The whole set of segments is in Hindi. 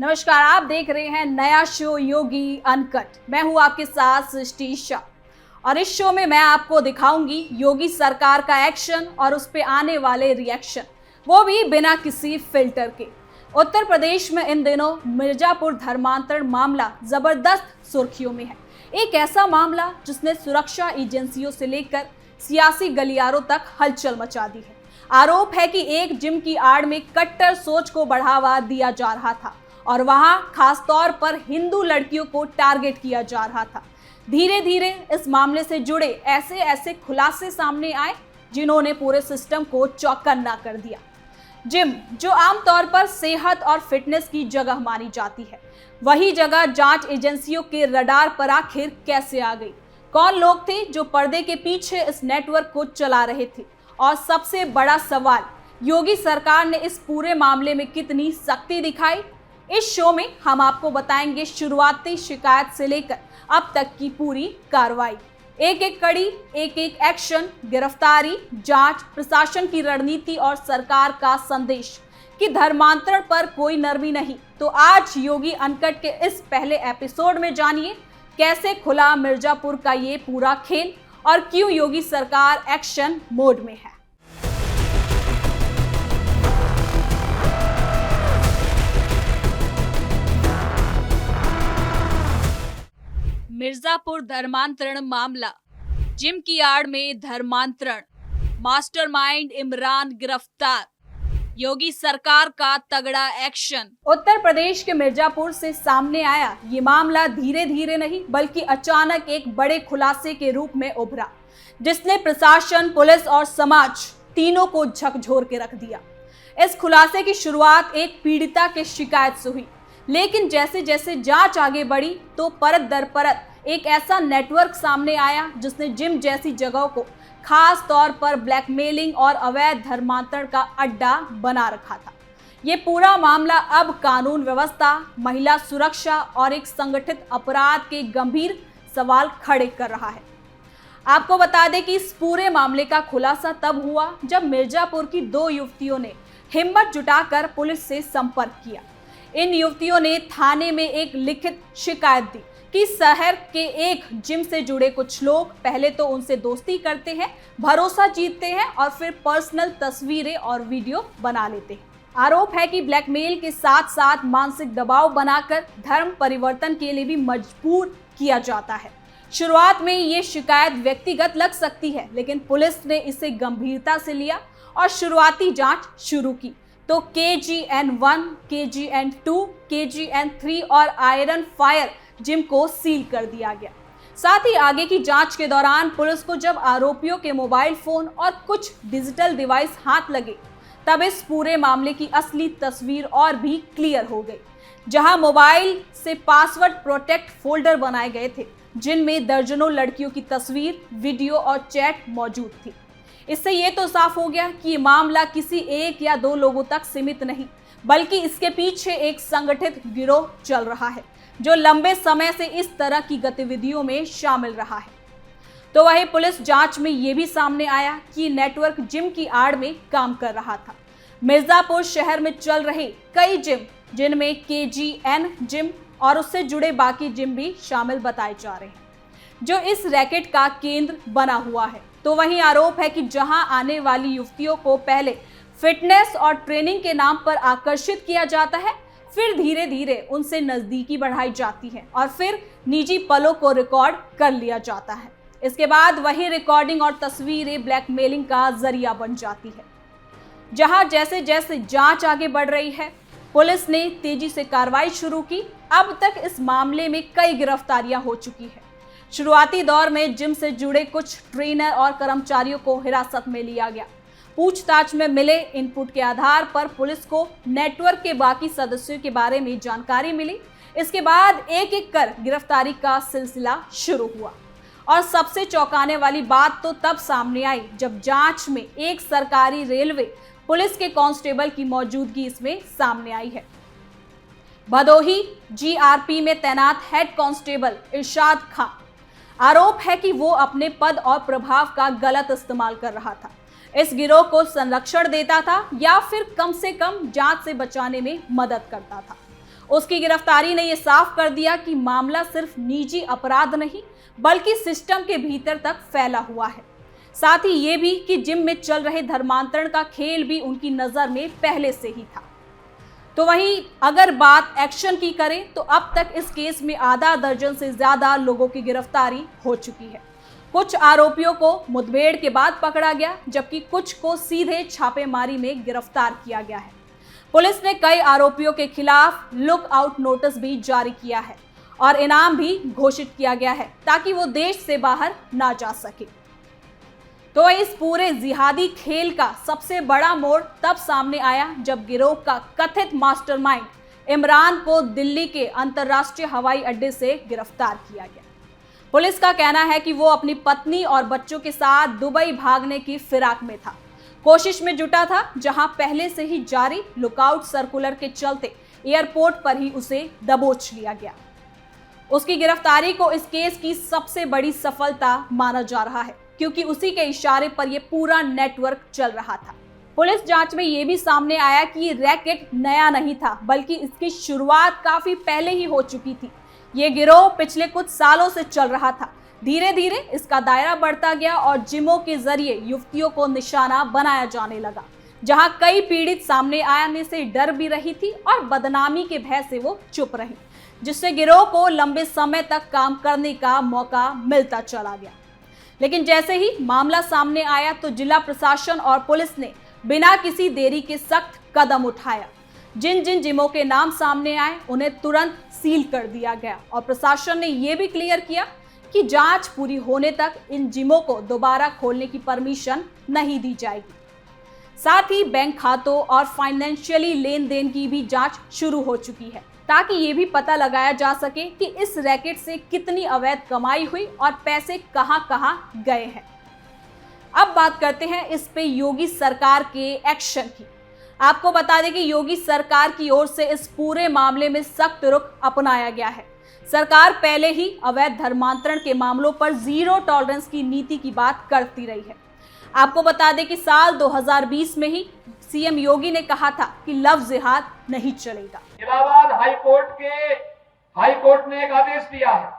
नमस्कार, आप देख रहे हैं नया शो योगी अनकट। मैं हूं आपके साथ सृष्टि शाह और इस शो में मैं आपको दिखाऊंगी योगी सरकार का एक्शन और उस पे आने वाले रिएक्शन, वो भी बिना किसी फिल्टर के। उत्तर प्रदेश में इन दिनों मिर्जापुर धर्मांतरण मामला जबरदस्त सुर्खियों में है। एक ऐसा मामला जिसने सुरक्षा एजेंसियों से लेकर सियासी गलियारों तक हलचल मचा दी है। आरोप है कि एक जिम की आड़ में कट्टर सोच को बढ़ावा दिया जा रहा था और वहां खास तौर पर हिंदू लड़कियों को टारगेट किया जा रहा था। धीरे धीरे इस मामले से जुड़े ऐसे खुलासे सामने आए जिन्होंने पूरे सिस्टम को चौकन्ना कर दिया। जिम, जो आमतौर पर सेहत और फिटनेस की जगह मानी जाती है, वही जगह जांच एजेंसियों के रडार पर आखिर कैसे आ गई? कौन लोग थे जो पर्दे के पीछे इस नेटवर्क को चला रहे थे? और सबसे बड़ा सवाल, योगी सरकार ने इस पूरे मामले में कितनी सख्ती दिखाई? इस शो में हम आपको बताएंगे शुरुआती शिकायत से लेकर अब तक की पूरी कार्रवाई, एक एक कड़ी, एक एक एक्शन, गिरफ्तारी, जांच, प्रशासन की रणनीति और सरकार का संदेश कि धर्मांतरण पर कोई नरमी नहीं। तो आज योगी अनकट के इस पहले एपिसोड में जानिए कैसे खुला मिर्जापुर का ये पूरा खेल और क्यों योगी सरकार एक्शन मोड में है। मिर्जापुर धर्मांतरण मामला, जिम की आड़ में धर्मांतरण, मास्टरमाइंड इमरान गिरफ्तार, योगी सरकार का तगड़ा एक्शन। उत्तर प्रदेश के मिर्जापुर से सामने आया ये मामला धीरे धीरे नहीं बल्कि अचानक एक बड़े खुलासे के रूप में उभरा, जिसने प्रशासन, पुलिस और समाज तीनों को झकझोर के रख दिया। इस खुलासे की शुरुआत एक पीड़िता के शिकायत से हुई, लेकिन जैसे जैसे जांच आगे बढ़ी तो परत दर परत एक ऐसा नेटवर्क सामने आया जिसने जिम जैसी जगहों को खास तौर पर ब्लैकमेलिंग और अवैध धर्मांतरण का अड्डा बना रखा था। ये पूरा मामला अब कानून व्यवस्था, महिला सुरक्षा और एक संगठित अपराध के गंभीर सवाल खड़े कर रहा है। आपको बता दें कि इस पूरे मामले का खुलासा तब हुआ जब मिर्जापुर की 2 युवतियों ने हिम्मत जुटाकर पुलिस से संपर्क किया। इन युवतियों ने थाने में एक लिखित शिकायत दी कि शहर के एक जिम से जुड़े कुछ लोग पहले तो उनसे दोस्ती करते हैं, भरोसा जीतते हैं और फिर पर्सनल तस्वीरें और वीडियो बना लेते हैं। आरोप है कि ब्लैकमेल के साथ साथ मानसिक दबाव बनाकर धर्म परिवर्तन के लिए भी मजबूर किया जाता है। शुरुआत में ये शिकायत व्यक्तिगत लग सकती है, लेकिन पुलिस ने इसे गंभीरता से लिया और शुरुआती जांच शुरू की। तो KGN1, KGN2, KGN3 और आयरन फायर जिम को सील कर दिया गया। साथ ही आगे की जांच के दौरान पुलिस को जब आरोपियों के मोबाइल फोन और कुछ डिजिटल डिवाइस हाथ लगे, तब इस पूरे मामले की असली तस्वीर और भी क्लियर हो गई। जहां मोबाइल से पासवर्ड प्रोटेक्ट फोल्डर बनाए गए थे, जिनमें दर्जनों लड़कियों की तस्वीर, वीडियो और चैट मौजूद थी। इससे ये तो साफ हो गया कि ये मामला किसी एक या 2 लोगों तक सीमित नहीं, बल्कि इसके पीछे एक संगठित गिरोह चल रहा है जो लंबे समय से इस तरह की गतिविधियों में शामिल रहा है। तो वही पुलिस जांच में ये भी सामने आया कि नेटवर्क जिम की आड़ में काम कर रहा था। मिर्जापुर शहर में चल रहे कई जिम, जिनमें KGN जिम और उससे जुड़े बाकी जिम भी शामिल बताए जा रहे हैं, जो इस रैकेट का केंद्र बना हुआ है। तो वहीं आरोप है कि जहां आने वाली युवतियों को पहले फिटनेस और ट्रेनिंग के नाम पर आकर्षित किया जाता है, फिर धीरे धीरे उनसे नजदीकी बढ़ाई जाती है और फिर निजी पलों को रिकॉर्ड कर लिया जाता है। इसके बाद वही रिकॉर्डिंग और तस्वीरें ब्लैकमेलिंग का जरिया बन जाती है। जहां जैसे जैसे जांच आगे बढ़ रही है, पुलिस ने तेजी से कार्रवाई शुरू की। अब तक इस मामले में कई गिरफ्तारियां हो चुकी है। शुरुआती दौर में जिम से जुड़े कुछ ट्रेनर और कर्मचारियों को हिरासत में लिया गया। पूछताछ में मिले इनपुट के आधार पर पुलिस को नेटवर्क के बाकी सदस्यों के बारे में जानकारी मिली। इसके बाद एक एक कर गिरफ्तारी का सिलसिला शुरू हुआ और सबसे चौंकाने वाली बात तो तब सामने आई जब जांच में एक सरकारी रेलवे पुलिस के कांस्टेबल की मौजूदगी इसमें सामने आई है। भदोही GRP में तैनात हेड कांस्टेबल इरशाद खां, आरोप है कि वो अपने पद और प्रभाव का गलत इस्तेमाल कर रहा था, इस गिरोह को संरक्षण देता था या फिर कम से कम जांच से बचाने में मदद करता था। उसकी गिरफ्तारी ने यह साफ कर दिया कि मामला सिर्फ निजी अपराध नहीं बल्कि सिस्टम के भीतर तक फैला हुआ है। साथ ही ये भी कि जिम में चल रहे धर्मांतरण का खेल भी उनकी नजर में पहले से ही था। तो वहीं अगर बात एक्शन की करें तो अब तक इस केस में आधा दर्जन से ज्यादा लोगों की गिरफ्तारी हो चुकी है। कुछ आरोपियों को मुठभेड़ के बाद पकड़ा गया, जबकि कुछ को सीधे छापेमारी में गिरफ्तार किया गया है। पुलिस ने कई आरोपियों के खिलाफ लुक आउट नोटिस भी जारी किया है और इनाम भी घोषित किया गया है ताकि वो देश से बाहर ना जा सके। तो इस पूरे जिहादी खेल का सबसे बड़ा मोड़ तब सामने आया जब गिरोह का कथित मास्टरमाइंड इमरान को दिल्ली के अंतर्राष्ट्रीय हवाई अड्डे से गिरफ्तार किया गया। पुलिस का कहना है कि वो अपनी पत्नी और बच्चों के साथ दुबई भागने की फिराक में था, कोशिश में जुटा था, जहां पहले से ही जारी लुकआउट सर्कुलर के चलते एयरपोर्ट पर ही उसे दबोच लिया गया। उसकी गिरफ्तारी को इस केस की सबसे बड़ी सफलता माना जा रहा है, क्योंकि उसी के इशारे पर यह पूरा नेटवर्क चल रहा था। पुलिस जांच में यह भी सामने आया कि ये रैकेट नया नहीं था, बल्कि इसकी शुरुआत काफी पहले ही हो चुकी थी। ये गिरोह पिछले कुछ सालों से चल रहा था। धीरे धीरे इसका दायरा बढ़ता गया और जिमों के जरिए युवतियों को निशाना बनाया जाने लगा, जहां कई पीड़ित सामने आने से डर भी रही थी और बदनामी के भय से वो चुप रही, जिससे गिरोह को लंबे समय तक काम करने का मौका मिलता चला गया। लेकिन जैसे ही मामला सामने आया तो जिला प्रशासन और पुलिस ने बिना किसी देरी के सख्त कदम उठाया। जिन जिन जिमों के नाम सामने आए उन्हें तुरंत सील कर दिया गया और प्रशासन ने यह भी क्लियर किया कि जांच पूरी होने तक इन जिमों को दोबारा खोलने की परमिशन नहीं दी जाएगी। साथ ही बैंक खातों और फाइनेंशियली लेन देन की भी जांच शुरू हो चुकी है, ताकि ये भी पता लगाया जा सके कि इस रैकेट से कितनी अवैध कमाई हुई और पैसे कहां कहां गए हैं। अब बात करते हैं इस पे योगी सरकार के एक्शन की। आपको बता दें कि योगी सरकार की ओर से इस पूरे मामले में सख्त रुख अपनाया गया है। सरकार पहले ही अवैध धर्मांतरण के मामलों पर जीरो टॉलरेंस की नीति की बात करती रही है। आपको बता दें कि साल 2020 में ही सीएम योगी ने कहा था कि लव जिहाद नहीं चलेगा। इलाहाबाद हाई कोर्ट ने एक आदेश दिया है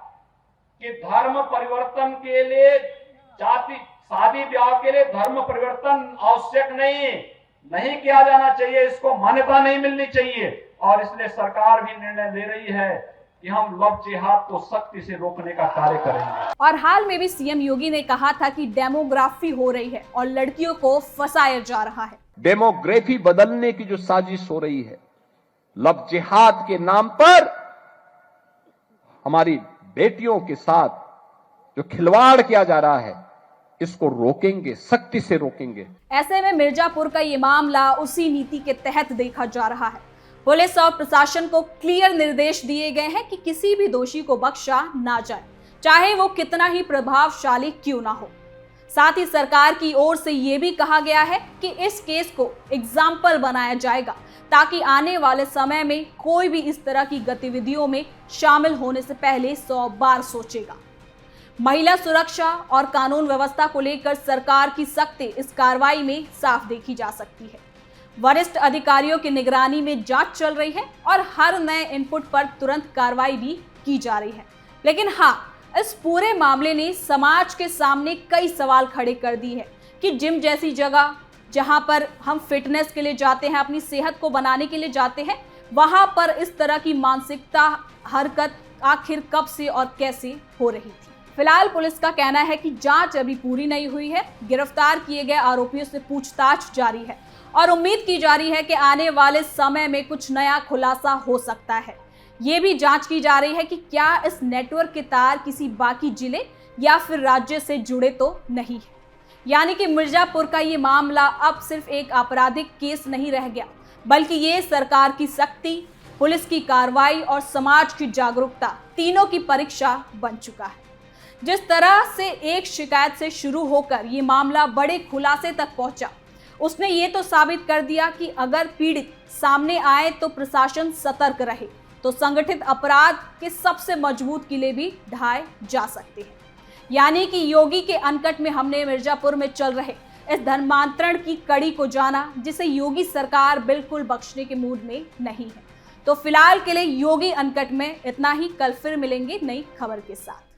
कि धर्म परिवर्तन के लिए शादी ब्याह के लिए धर्म परिवर्तन आवश्यक नहीं किया जाना चाहिए, इसको मान्यता नहीं मिलनी चाहिए। और इसलिए सरकार भी निर्णय ले रही है कि हम लव जिहाद को सख्ती से रोकने का कार्य करेंगे। और हाल में भी सीएम योगी ने कहा था कि डेमोग्राफी हो रही है और लड़कियों को फंसाया जा रहा है। डेमोग्राफी बदलने की जो साजिश हो रही है, लव जिहाद के नाम पर हमारी बेटियों के साथ जो खिलवाड़ किया जा रहा है, इसको रोकेंगे, सख्ती से रोकेंगे। ऐसे में मिर्जापुर का ये मामला उसी नीति के तहत देखा जा रहा है। पुलिस और प्रशासन को क्लियर निर्देश दिए गए हैं कि किसी भी दोषी को बख्शा ना जाए, चाहे वो कितना ही प्रभावशाली क्यों ना हो। साथ ही सरकार की ओर से ये भी कहा गया है कि इस केस को एग्जाम्पल बनाया जाएगा, ताकि आने वाले समय में कोई भी इस तरह की गतिविधियों में शामिल होने से पहले 100 बार सोचेगा। महिला सुरक्षा और कानून व्यवस्था को लेकर सरकार की सख्ती इस कार्रवाई में साफ देखी जा सकती है। वरिष्ठ अधिकारियों की निगरानी में जांच चल रही है और हर नए इनपुट पर तुरंत कार्रवाई भी की जा रही है। लेकिन हाँ, इस पूरे मामले ने समाज के सामने कई सवाल खड़े कर दिए हैं कि जिम जैसी जगह जहां पर हम फिटनेस के लिए जाते हैं, अपनी सेहत को बनाने के लिए जाते हैं, वहां पर इस तरह की मानसिकता हरकत आखिर कब से और कैसे हो रही थी। फिलहाल पुलिस का कहना है कि जांच अभी पूरी नहीं हुई है। गिरफ्तार किए गए आरोपियों से पूछताछ जारी है और उम्मीद की जा रही है कि आने वाले समय में कुछ नया खुलासा हो सकता है। ये भी जांच की जा रही है कि क्या इस नेटवर्क के तार किसी बाकी जिले या फिर राज्य से जुड़े तो नहीं है। यानी कि मिर्जापुर का ये मामला अब सिर्फ एक आपराधिक केस नहीं रह गया, बल्कि ये सरकार की सख्ती, पुलिस की कार्रवाई और समाज की जागरूकता तीनों की परीक्षा बन चुका है। जिस तरह से एक शिकायत से शुरू होकर ये मामला बड़े खुलासे तक पहुंचा, उसने ये तो साबित कर दिया कि अगर पीड़ित सामने आए तो प्रशासन सतर्क रहे तो संगठित अपराध के सबसे मजबूत किले भी ढाए जा सकते हैं। यानी कि योगी के अनकट में हमने मिर्जापुर में चल रहे इस धर्मांतरण की कड़ी को जाना, जिसे योगी सरकार बिल्कुल बख्शने के मूड में नहीं है। तो फिलहाल के लिए योगी अनकट में इतना ही। कल फिर मिलेंगे नई खबर के साथ।